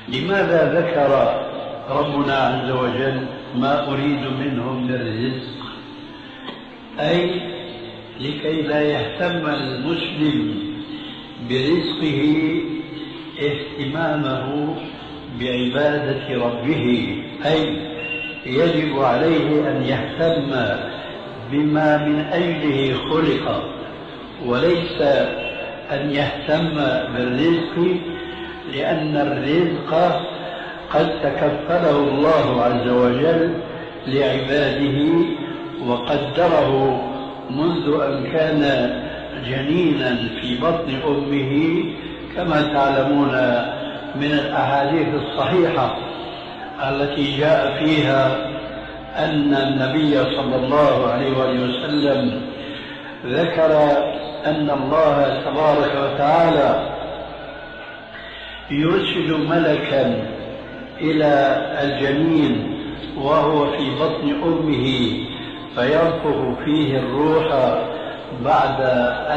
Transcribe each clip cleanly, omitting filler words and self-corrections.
لماذا ذكر ربنا عز وجل ما أريد منهم من الرزق؟ أي لكي لا يهتم المسلم برزقه اهتمامه بعبادة ربه، أي يجب عليه أن يهتم بما من أجله خلق، وليس أن يهتم بالرزق، لأن الرزق قد تكفله الله عز وجل لعباده وقدره منذ أن كان جنينا في بطن أمه، كما تعلمون من الأحاديث الصحيحة التي جاء فيها أن النبي صلى الله عليه وسلم ذكر أن الله تبارك وتعالى يرسل ملكا إلى الجنين وهو في بطن أمه فينفخ فيه الروح بعد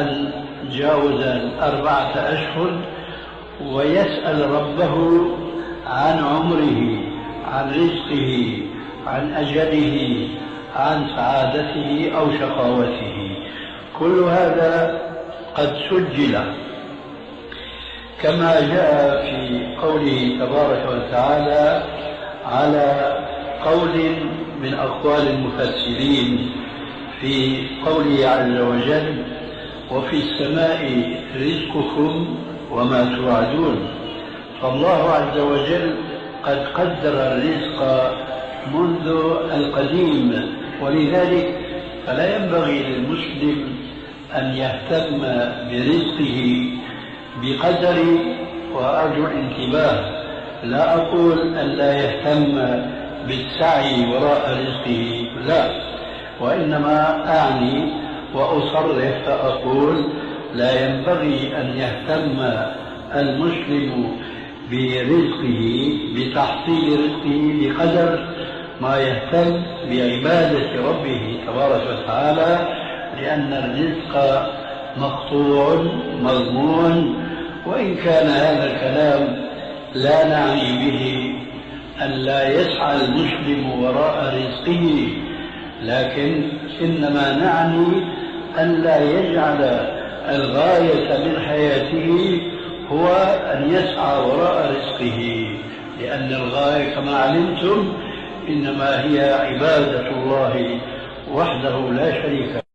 أن جاوز 4 أشهر، ويسأل ربه عن عمره، عن رزقه، عن أجله، عن سعادته أو شقاوته. كل هذا قد سجل كما جاء في قوله تبارك وتعالى على قول من أقوال المفسرين في قوله عز وجل: وفي السماء رزقكم وما توعدون. فالله عز وجل قد قدر الرزق منذ القديم، ولذلك فلا ينبغي للمسلم أن يهتم برزقه بقدر، وأرجو الانتباه، لا أقول أن لا يهتم بالسعي وراء رزقه، لا، وإنما أعني وأصرح فأقول لا ينبغي أن يهتم المسلم برزقه، بتحصيل رزقه بقدر ما يهتم بعبادة ربه تبارك وتعالى، لأن الرزق مقطوع مضمون. وإن كان هذا الكلام لا نعني به أن لا يسعى المسلم وراء رزقه، لكن إنما نعني أن لا يجعل الغاية من حياته هو أن يسعى وراء رزقه، لأن الغاية كما علمتم إنما هي عبادة الله وحده لا شريك له.